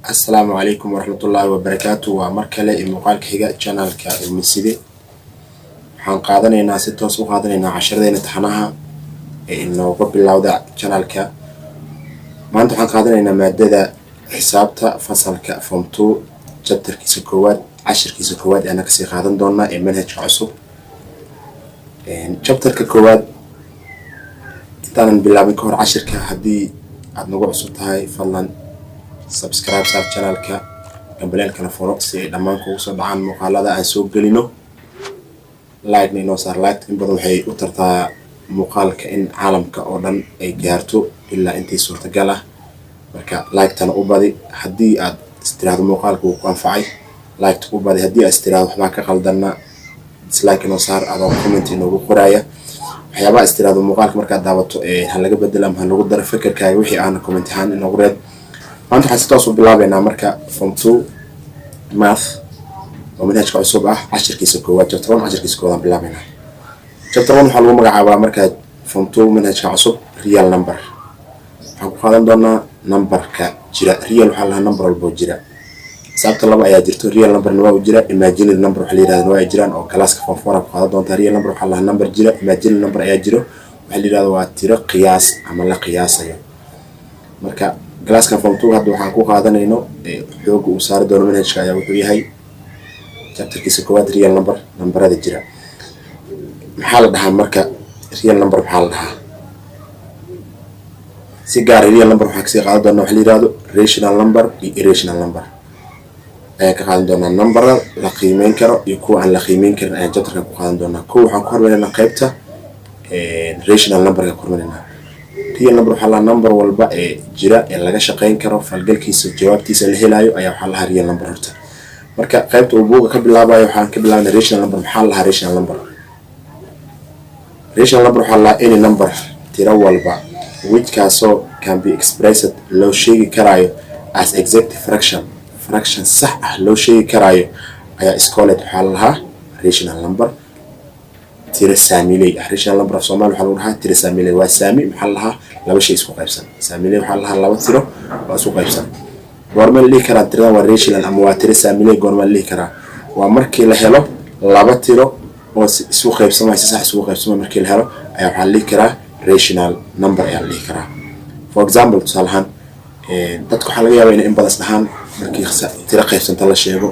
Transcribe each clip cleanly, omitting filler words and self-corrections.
السلام عليكم ورحمة الله وبركاته ومركلة المقال كهجة channel كالمسيدي حنقادنا الناس التوسو قادنا إن عشرة نتحناها إنه قبل اللاودع channel كا ما أنتو حنقادنا إن مادة حسابته فصل كفهمتو chapter كيس كواد 10 كيس كواد أنا كسي قادن دونا منهج عصب chapter كواد تانا بالله بكور 10 كهدي عد نقول عصب هاي فلان subscribe صار channel كا قبلين كنا فولو سي دمان كوسو عن مقالة عن سوق قلينو لايك نينو صار لايك إن بدو حي وترتا مقال كإن عالم كأردن أي جارتو إلا أنتي صورة جلا مركا لايك تنا أوبادي هدي استراحة مقال كوكان فعي لايك تأوبادي هدي استراحة معك خلدنا ديسلايك إنه صار أو كومنت إنه بقراية حيابا استراحة مقال مركا دعوته هلا قبل لهم هلا قدر فكر كاي وحي أنا كومنت هان إنه قريب أنت حسيتوا بالله مركا from 2 math ومنهج كعصب 10 كيس كواد جبترون 10 كيس كواد بالله بينا جبترون حلو مقعبة مركا from 2 منهج كعصب real number حقوقنا دونا number كجرا real وحلها number البوجرا سبت الله بقى يجرتو real number نوع وجرا imaginary number وحليرا نوع جرا أو كلاس كفورة بقى دونا real number وحلها number جرا imaginary number يجرو وحليرا واتيرا قياس عمل قياس يعني مركا كلاس كفورة هذا وحنكو هذا نينو حقوق وصار دور منهج كايا وحوي chapter كيس كواد real number هذا جرا محل ده مركا real number محل ده سيجار real number وحكسي قاعد دونا وحليرا rational number irrational number كقاعد دونا number لقيمين كرو يكون عن لقيمين كرو أنا chapter كقاعد دونا كو حنكور بيننا قيبته rational number كقول بيننا real number حلا number والباقي جرا اللي جا شقين كرو فالجل كيس الجواب تيس اللي هلايو أيه حلها real number هرتا مركا قيبته وبوجا قبل لا بايو حان قبل لا rational number محلها rational number حلا any number تروى الباء which can be expressed لو شيء كرايو as exact fraction صح لو شيء كرايو أيه اسكولت حلها rational number تير ساميلي rational number في صومال وحلوها تير ساميلي والسامي محلها لو شيء اسمه قيبسن ساميلي محلها لو تيرو واسمه قيبسن قرما اللي كرا ترى والريشل الأموات تير ساميلي قرما اللي كرا ومركي لهلو لو تيرو واسمه قيبسن ما يصح اسمه قيبسن مركي لهلو أيه حلي كرا rational number اللي كرا for example صالحان dadku waxa laga yaabaa in badas dhahan markii tira qaybsanta la sheego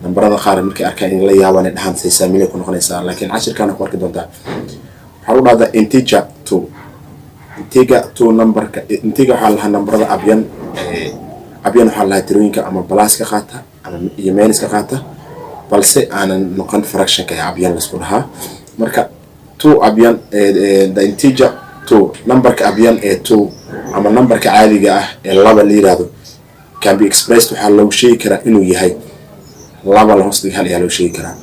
numberada qaar markii arkaan in la yaabaan dhahan say saamilay ku noqonaysa laakiin 10 kana ku arki doontaa waxa uu dhahdaa integer 2 numberka integer waxa la numberada abyan waxa la tirooyinka ama plus ka qaata ama iyo minus ka qaata balse aanan noqon fraction ka abyan la isku dhahaa marka 2 abyan the integer 2 numberka abyan 2 ama numberka caadiga ah ee laba la yiraahdo can be expressed waxa lagu sheegi karaa inuu yahay laba la hoos hal loo sheegi karaa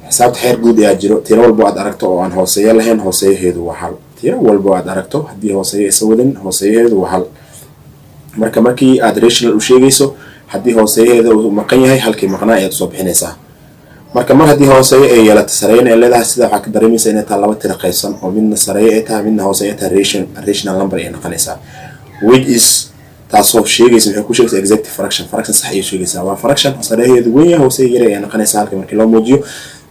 xisaabta xeer guud ee jiro tiro walba aad aragto oo aan hooseeyo lahayn hooseeyaheedu waa hal tiro walba aad aragto hadii hooseeyo isawadan hooseeyaheedu waa hal markii aad rational u sheegayso hadii hooseeyaheedu uu maqan yahay halkii maqnaa aad soo bixinaysaa marka mar hadii hooseeyo ay yeelato sareyna ee leedahay sida waxa ka dareemaysa inay taa laba tiro qaysan oo midna sareeyo ay tahay midna hooseeyo tahay rational number ay noqonaysaa which is taasoo sheegaysa waxay ku sheegaysaa exact fraction sax ay sheegaysaa waa fraction sareeyo weyn yahay hooseeyo yar ay noqonaysaa halka markii loo muujiyo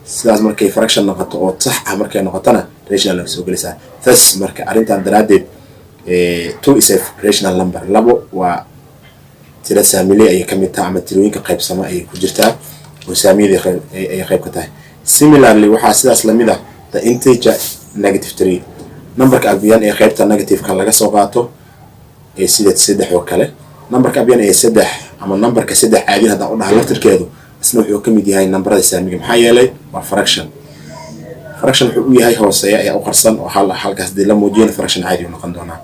sidaas markay fraction noqoto oo sax ah markay noqotana rational la soo gelaysaa thus marka arintan daraadeed 2 is a rational number labo waa tira saamilay ay kamid tahay ama tirooyinka qaybsama ay ku jirtaa oo saamilay ay qayb ka tahay similarly waxa sidaas la mid ah the integer -3 numberka abyan ee qaybta negative ka laga soo qaato ee sida 3 oo kale numberka abyan ee 3 ama numberka 3 caadi hada u dhaha laftirkeedu isna wuxuu kamid yahay numberada saamiga maxaa yeelay waa fraction wuxuu u yahay hooseeya ayaa u qarsan oo halkaas dii la muujiyo fraction caadi uu noqon doonaa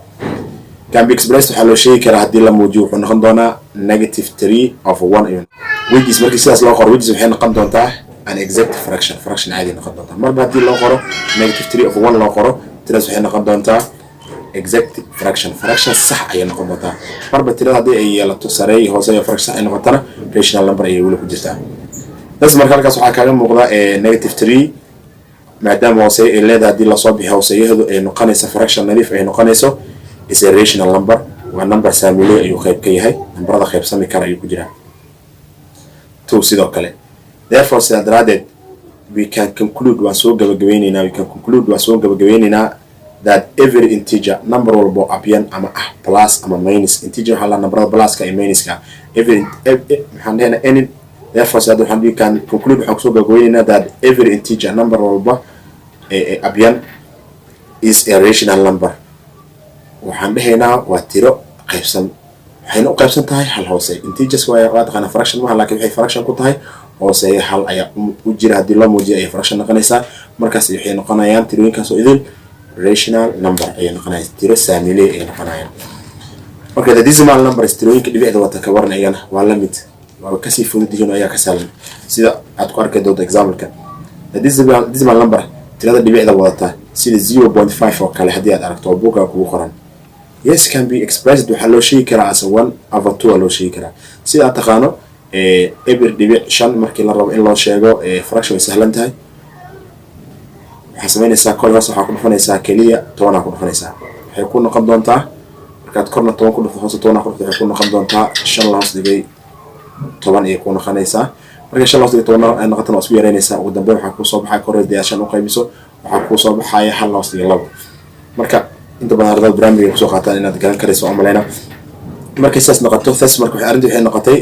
can be expressed waxa loo sheegi karaa hadii la muujiyo wuxuu noqon doonaa -3/1 which is markii sidaas loo qoro which waxay noqon doontaa an exact fraction caadi noqon doontaa marba hadii loo qoro -3/1 loo qoro tiras waxay noqon doontaa exact fraction sax ay noqon doontaa marba tirada hadii ay yeelato sareeyo hooseeyo fraction ay noqotana rational number ay wali ku jirtaa bas marka halkaas waxa kaaga muuqda -3 maadaama hooseeyo ay leedahay hadii la soo bixiyo hooseeyaheedu ay noqonayso fraction nadiif ay noqonayso is a rational number waa number saamilay ayuu qayb ka yahay numberada qaybsami kara ayuu ku jiraa 2 sidoo kale. Therefore sidaa daraaddeed we can conclude waan soo gabagabaynaynaa that every integer number walbo abyan ama plus ama minus integer waxaa la numberada pluska iyo minuska every maxaan dhahnaa any. Therefore sidaa we can conclude waxaan soo gabagabaynaynaa that every integer number walbo abyan is a rational number. waxaan dhahaynaa waa tiro qaybsan waxayna u qaybsan tahay hal hoose. integers waa taqaana fraction ma laakiin waxay fraction ku tahay hoose hal ayaa u jira hadii loo muujiyo ay fraction noqonaysaa markaas waxay noqonayaan tirooyinkaas oo idin rational number ay noqonayaan tiro saamiley ay noqonayaan. marka the decimal number tirooyinka dhibicda wata ka waran ayana waa la mid waa ka sii fudud yihiin ayaa ka sahlan sida aad ku arki doonto example-ka. the decimal number tirada dhibicda wadata sida 0.5 oo kale hadii aad aragto buuga kugu qoran yes can be expressed waxaa loo sheegi karaa as 1/2 loo sheegi karaa sida taqaano eber dhibic 5 markii la rabo in loo sheego fraction way sahlan tahay. waxaa sameynaysaa kor hoos waxaa ku dhufanaysaa kaliya 10 ku dhufanaysaa waxay ku noqon doontaa markaad korna 10 ku dhufto hoos 10 ku dhufto waxay ku noqon doontaa 5 la hoos dhigay 10 ay ku noqonaysaa. marka 5 la hoos dhigay 10 ay noqoto isku yareynaysaa ugu dambeyn waxaa ku soo baxay kor hoos 5 u qaybiso waxaa ku soo baxaya 1 la hoos dhigay 2. marka inta badan ardayda barnaamijka ku soo qaataan inaad garan karayso amalayna markay saas noqoto thas marka waxay noqotay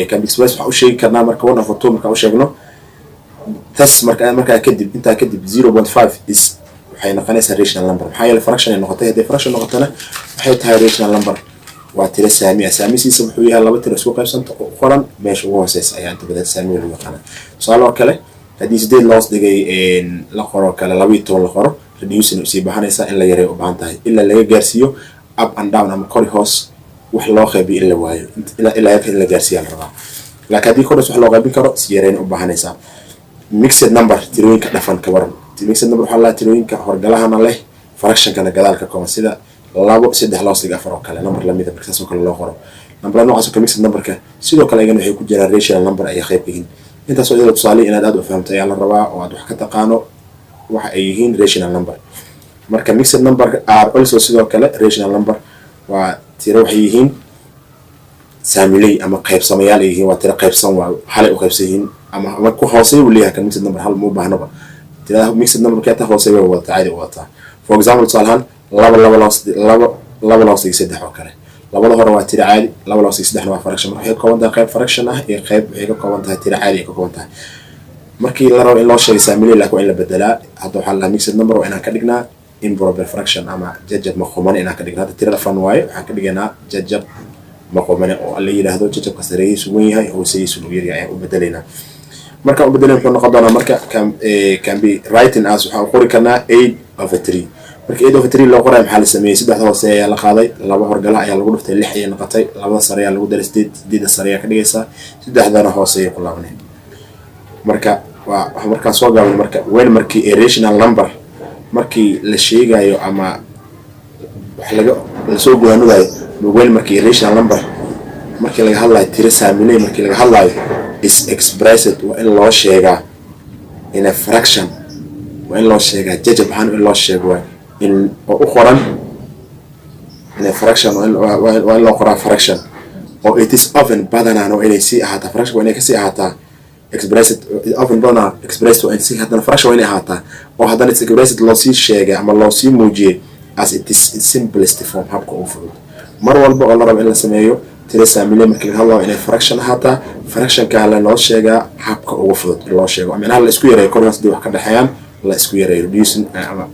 can be expressed waxa u sheegi karnaa marka 1/2 marka u sheegno thas marka kadib inta kadib 0.5 is waxay noqonaysaa rational number maxaa yeelay fraction ay noqotay hadii fraction noqotana waxay tahay rational number waa tiro saamisiisa wuxuu yahay laba tiro isku qaybsanta oo qoran meesha ugu hooseysa ayaa inta badan saamiga lagu yaqaan. tusaale kale hadii 8 la hoos dhigay la qoro kale 12 la qoro reducing si bahanaysa in la yareeyo u baahan tahay illa laga gaarsiiyo up and down ama kor hoos wax loo qaybiyo illa waayo illa yaka la gaarsiiyo la rabaa. laakiin hadii kor wax loo qaybin karo si yareeyo u baahanaysa. mixed number tirooyinka dhafan ka waran mixed number waxa la tirooyinka horgalahana leh fraction kana gadaalka kuma sida 2 3 la hoos dhiga afar oo kale number la mid ah markaas oo kale loo qoro. number noocaas oo mixed number ka sidoo kale ayagana waxay ku jiraan rational number ay qayb yihiin. intaas oo tusaale inaad aad u fahamto ayaa la rabaa oo aad wax ka taqaano waxa ay yihiin rational number. marka mixed number are also sidoo kale rational number waa tiro waxay yihiin saamiley ama qaybsamayaal ay yihiin waa tiro qaybsan waa hal u qaybsan yihiin ama ku hooseeyo waliya kan mixed number hal mu baahnaba tirada mixed number ka taa hooseeyo waa caadi u wata. for example tusaalahan 2 3 oo kale labada hore waa tiro caadi 2 3 waa fraction waxay ka kooban tahay qayb fraction ah iyo qayb waxay ka kooban tahay tiro caadi ka kooban tahay. markii la rabo in loo sheego saamiley laakiin in la bedelaa hadda waxa la mixed number oo inaan ka dhignaa improper fraction ama jajab maqoomane inaan ka dhignaa hadda tirada fan waaye waxaan ka dhiganaa jajab maqoomane oo la yiraahdo jajabka sareeyay weyn yahay oo sayis uu yar yahay u bedelayna. marka u bedelayna wuxuu noqon doonaa marka can be written as waxa uu qori karnaa 8/3. marka 8/3 loo qoray maxaa la sameeyay saddex hoose ayaa la qaaday laba horgala ayaa lagu dhuftay 6 ay noqotay labada sare ayaa lagu daray 8 sare ayaa ka dhigaysa saddexdana hoose ay ku laabanay. marka waa marka soo gaabay marka weyn markii rational number markii la sheegayo ama wax laga la soo go'aanayo weyn markii rational number markii laga hadlayo tiro saamiley markii laga hadlayo is expressed waa in loo sheegaa in a fraction waa in loo sheegaa jajab ahaan in loo sheego in oo u qoran in a fraction waa in loo qoraa fraction or it is often badanaa oo inay si ahaataa fraction waa inay ka si ahaataa expressed often badanaa expressed waa in si haddana fraction waa inay ahaataa oo haddana expressed loo sii sheegay ama loo sii muujiyay as it is in simplest form habka ugu fudud. mar walba oo la rabo in la sameeyo tiro saamiley markii laga hadlayo inay fraction ahaataa fraction ka la loo sheegaa habka ugu fudud loo sheego macnaha la isku yareeyo korkaas wax ka dhaxayaan la isku yareeyo reducing ama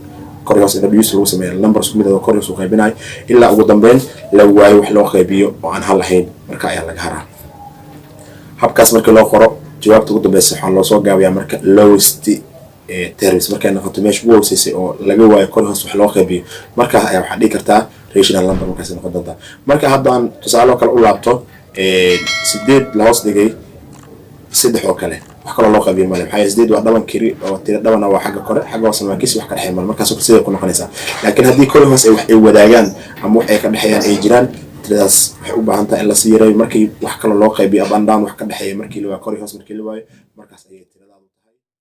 korkaas reduce lagu sameeyo numbers ku mid ah korkaas u qaybinay ilaa ugu dambeyn la waayo wax loo qaybiyo oo aan hal ahayn marka ayaa laga haraa. habkaas markii loo qoro jawaabta ugu dambaysa waxa loo soo gaabiyaa marka lowest terms markay noqoto meesha ugu hooseysay oo laga waayo korkaas wax loo qaybiyo marka ayaa waxa dhigi kartaa rational number markaas noqon doonta. marka haddaan tusaale kale u laabto 8 la hoos dhigay 3 oo kale wax kale loo qaybiyo ma leh maxay 8 waa dhaban kiri oo tiro dhaban waa xagga kore xagga hoose ma kiis wax ka dhaxeeyo markaas oo sidoo ku noqonaysa. laakiin haddii kor hoose ay wax ay wadaagaan ama wax ay ka dhaxeeyaan ay jiraan tiradaas waxay u baahan tahay in la sii yareeyo markii wax kale loo qaybiyo abandaan wax ka dhaxeeyo markii la waa kor hoose markii la waayo markaas ay tirada